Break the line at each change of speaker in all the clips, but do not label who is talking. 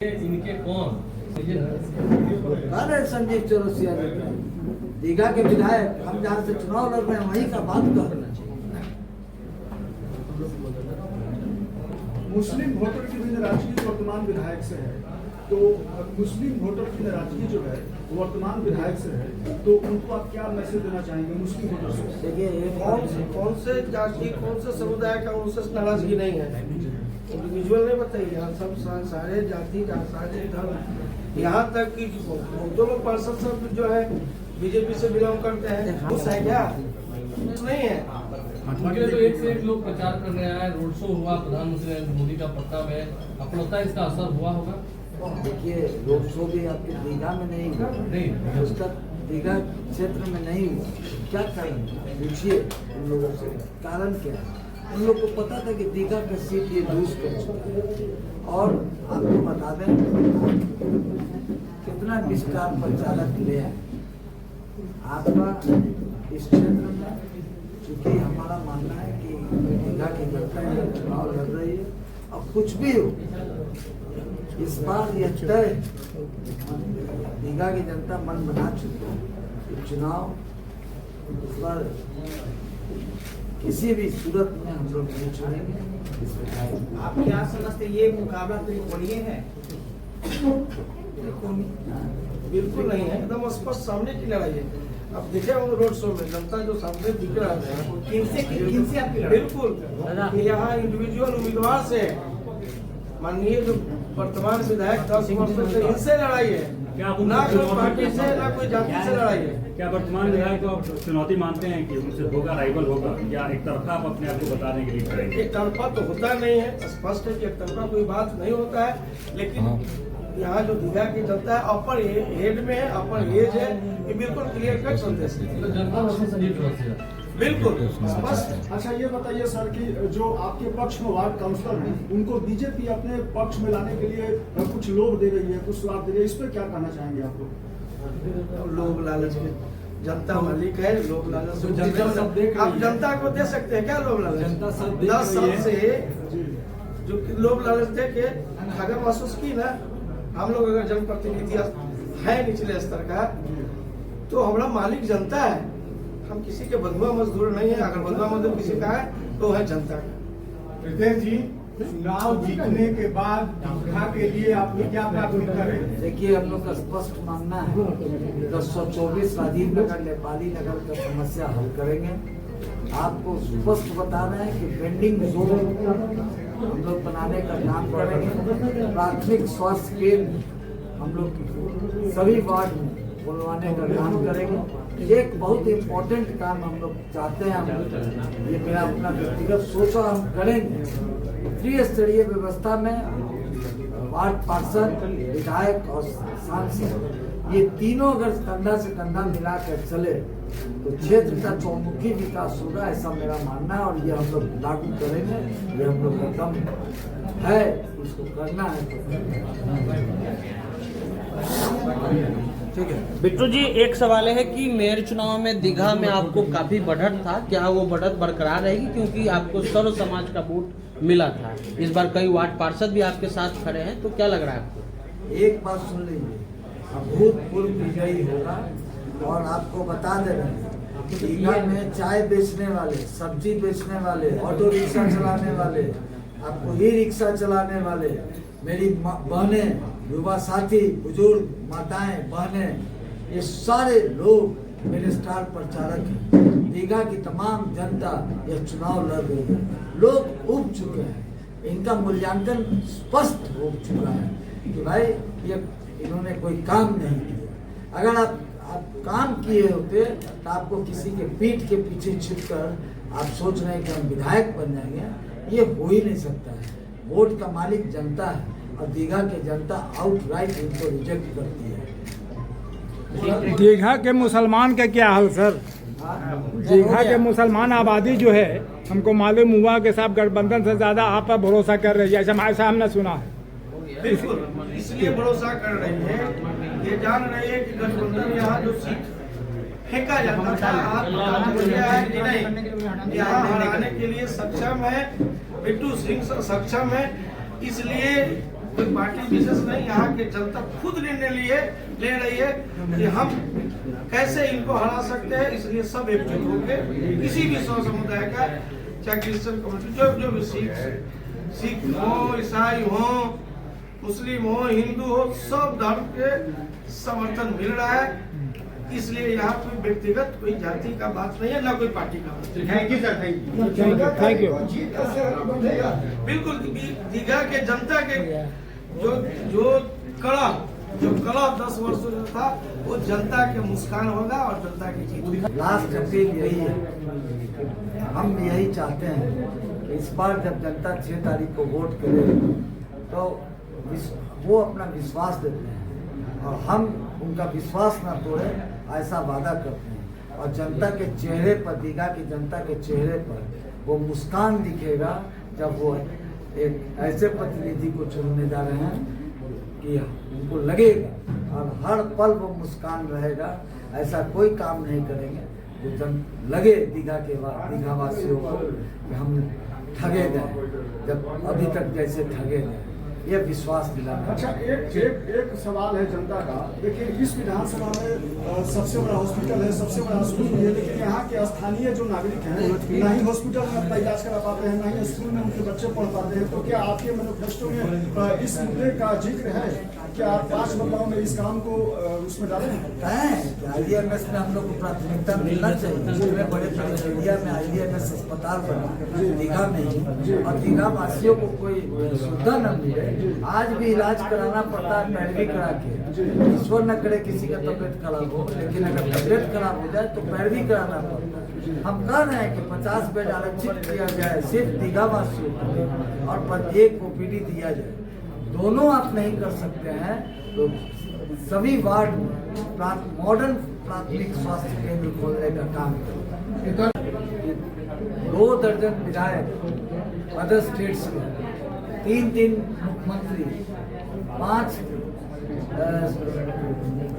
इनके कौन?
अरे संजीव चौरसिया दीघा के विधायक, हम जहाँ से चुनाव लड़ रहे हैं वहीं का बात करना चाहिए।
मुस्लिम वोटर की भी नाराजगी वर्तमान विधायक से है, तो मुस्लिम वोटर की नाराजगी जो है वर्तमान विधायक से है, तो उनको आप क्या मैसेज देना चाहेंगे मुस्लिम वोटर से?
देखिए
कौन से जाति कौन से समुदाय का उनसे नाराजगी नहीं है, इंडिविजुअल नहीं बताइए। यहाँ सब सारे जाति सारे धर्म, यहाँ तक कि दो लोग पार्षद सब जो है बीजेपी से बिलोंग करते हैं, खुश है क्या? नहीं है।
तो एक से एक लोग प्रचार कर रहे हैं, रोड शो हुआ, प्रधानमंत्री नरेंद्र मोदी का पक्का है, आपको लगता है इसका असर हुआ होगा?
देखिए रोड शो भी आपके दीघा में नहीं हुआ,
नहीं
उसका दीघा क्षेत्र में नहीं हुआ। क्या कारण पूछिए उन लोगों से, कारण क्या है? उन लोग को पता था कि दीघा का सीट ये लूज कर चुका है। और आपको बता दें कितना विस्तार प्रचारक ले आए आपका इस क्षेत्र में, क्योंकि हमारा मानना है कि दीघा की जनता ये चुनाव लड़ रही है। अब कुछ भी हो इस बार यह तय दीघा की जनता मन बना चुकी है, चुनाव इस बार किसी भी सूरत में हम लोग नहीं छोड़ेंगे।
आप क्या समझते ये मुकाबला त्रिकोणीय है?
बिल्कुल नहीं है, एकदम स्पष्ट सामने की लड़ाई है। अब देखे हम रोड शो में जनता जो सामने दिख रहा है,
किनसे आपकी लड़ाई?
बिल्कुल यहाँ इंडिविजुअल उम्मीदवार से, माननीय जो वर्तमान विधायक 10 वर्ष से इनसे लड़ाई है, ना कोई पार्टी से ना कोई जाति से लड़ाई है।
क्या वर्तमान विधायक को आप चुनौती मानते हैं कि उनसे होगा, राइवल होगा, या एक तरफा आप अपने आप को बताने के लिए करेंगे?
एक तरफा तो होता नहीं है, स्पष्ट है कि एक तरफा कोई बात नहीं होता है। लेकिन यहाँ जो दीघा की जनता है अपर हेड में है, अपर एज है, ये बिल्कुल क्लियर कट संदेश है।
तो जनता वैसे संजीव चौरसिया
बिल्कुल स्पष्ट।
अच्छा ये बताइए सर कि जो आपके पक्ष में वार्ड काउंसलर हैं उनको बीजेपी अपने पक्ष में लाने के लिए कुछ लोभ दे रही है, कुछ स्वाद दे रही है, इस पर क्या कहना चाहेंगे आप लोग?
लोग लालच में जनता मालिक है, लोग लालच
तो जनता सब देख रही
आप
है।
जनता को दे सकते हैं क्या लोग लालच?
जनता सब देख
10
रही
साल
है।
से जो लोग लालच दे के अगर महसूस की ना, हम लोग अगर जनप्रतिनिधि है निचले स्तर का, तो हमारा मालिक जनता है, हम किसी के बंधुआ मजदूर नहीं है। अगर बंधुआ मजदूर किसी का है तो है जनता का।
रितेश जी, चुनाव जीतने के बाद दीघा के लिए आप क्या प्राथमिकता रहेगी?
देखिए हम लोग का स्पष्ट मानना है 1024 राजीव नगर नेपाली नगर का समस्या हल करेंगे। आपको स्पष्ट बता रहे हैं कि पेंडिंग जोन हम लोग बनाने का काम करेंगे। प्राथमिक स्वास्थ्य केंद्र हम लोग सभी वार्ड में बुलवाने का काम करेंगे। एक बहुत इम्पोर्टेंट काम हम लोग चाहते हैं, ये मेरा अपना व्यक्तिगत सोच और हम करेंगे। त्रिस्तरीय व्यवस्था में वार्ड पार्षद, विधायक और सांसद ये तीनों अगर कंधा से कंधा मिलाकर चले तो क्षेत्र का चौमुखी विकास होगा, ऐसा मेरा मानना है। और ये हम लोग लागू करेंगे, ये हम लोग का दम है, उसको करना है ठीक है।
बिट्टू जी, एक सवाल है कि मेयर चुनाव में दीघा में आपको काफी बढ़त था, क्या वो बढ़त बरकरार रहेगी? क्योंकि आपको सर्व समाज का वोट मिला था, इस बार कई वार्ड पार्षद भी आपके साथ खड़े हैं, तो क्या लग रहा है आपको?
एक बात सुन लीजिए, अभूतपूर्व विजयी होगा। और आपको बता दे रहे हैं दीघा में चाय बेचने वाले, सब्जी बेचने वाले, ऑटो रिक्शा चलाने वाले, आपको ई रिक्शा चलाने वाले, मेरी बहनें, युवा साथी, बुजुर्ग माताएं, बहनें, ये सारे लोग मेरे स्टार प्रचारक हैं। दीघा की तमाम जनता यह चुनाव लड़ रही है, लोग उब चुके हैं, इनका मूल्यांकन स्पष्ट हो चुका है कि भाई ये इन्होंने कोई काम नहीं किया। अगर आप काम किए होते तो आपको किसी के पीठ के पीछे छिपकर आप सोच रहे हैं कि हम विधायक बन जाएंगे, ये हो ही नहीं सकता है। वोट का मालिक जनता है और दीघा की जनता आउटराइट इनको रिजेक्ट करती है।
दीघा के मुसलमान का क्या हाल सर? दीघा के मुसलमान आबादी जो है, हमको मालूम हुआ कि साहब गठबंधन से ज्यादा आप पर भरोसा कर रही है, ऐसा हमने सुना है।
बिल्कुल, इसलिए भरोसा कर रही है, ये जान रही है कि गठबंधन यहाँ जो सीट फेंका जाता था, है कि नहीं, यहाँ हराने के लिए सक्षम है, बिट्टू सिंह सक्षम है। इसलिए कोई पार्टी विशेष नहीं, यहाँ के जनता खुद निर्णय ले रही है कि हम कैसे इनको हरा सकते हैं। इसलिए सब एकजुट होकर किसी भी समुदाय का, चाहे क्रिश्चियन कम्युनिटी, जो भी सिख हो, ईसाई हो, मुस्लिम हो, हिंदू हो, सब धर्म के समर्थन मिल रहा है। इसलिए यहाँ कोई व्यक्तिगत, कोई जाति का बात नहीं है, ना कोई पार्टी का बात।
Thank you sir,
thank you.
बिल्कुल दीघा के जनता के जो कला 10 वर्षों से था, वो जनता के मुस्कान होगा और जनता की जीत होगी।
लास्ट अपील यही है, हम यही चाहते हैं कि इस बार जब जनता 6 तारीख को वोट करे तो वो अपना विश्वास देते हैं और हम उनका विश्वास न तोड़े, ऐसा वादा करते हैं। और जनता के चेहरे पर, दीघा की जनता के चेहरे पर वो मुस्कान दिखेगा जब वो एक ऐसे प्रतिनिधि को चुनने जा रहे हैं कि उनको लगेगा और हर पल वो मुस्कान रहेगा। ऐसा कोई काम नहीं करेंगे जो लगे दीघा वासियों को कि हम ठगे गए, जब अभी तक जैसे ठगे गए, ये विश्वास दिलाना।
अच्छा, एक सवाल है जनता का। देखिए, इस विधानसभा में सबसे बड़ा हॉस्पिटल है, सबसे बड़ा स्कूल भी है, लेकिन यहाँ के स्थानीय जो नागरिक हैं ना ही हॉस्पिटल में अपना इलाज करा पाते हैं, ना ही स्कूल में उनके बच्चे पढ़ पाते हैं। तो क्या आपके मैनिफेस्टो में इस मुद्दे का जिक्र है? क्या आप 5 बदलाव में इस काम को उसमें डालें?
IDMS में हम लोग को प्राथमिकता मिलना चाहिए। जिसमें बड़े एरिया में IDMS अस्पताल बना दीघा में ही, और दीघा वासियों को कोई सुविधा न मिले, आज भी इलाज कराना पड़ता है पैरवी करा के। ईश्वर न करे किसी का तबियत खराब हो, लेकिन अगर तबियत खराब हो जाए तो पैरवी कराना पड़ता है। हम कह रहे हैं कि 50 बेड आरक्षित किया जाए सिर्फ दीघा वासियों को, और 1 OPD दिया जाए। दोनों आप नहीं कर सकते हैं तो सभी वार्ड में मॉडर्न प्राथमिक स्वास्थ्य केंद्र खोलने का काम करें। 2 दर्जन विधायक अदर स्टेट्स के, 3 मुख्यमंत्री, 5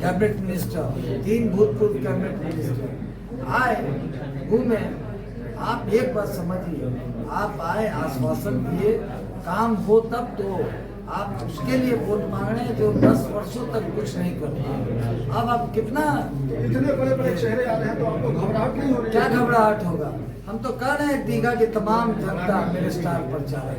कैबिनेट मिनिस्टर, 3 भूतपूर्व कैबिनेट मिनिस्टर आए, घूमे। आप एक बात समझिए, आप आए, आश्वासन दिए, काम हो तब तो आप उसके लिए वोट मांग रहे हैं जो 10 वर्षों तक कुछ नहीं करते। अब आप कितना
इतने बड़े बड़े चेहरे आ रहे हैं तो आपको घबराहट नहीं हो रही?
क्या घबराहट होगा? हम तो कह रहे हैं दीघा की तमाम जनता मेरे स्टार प्रचारक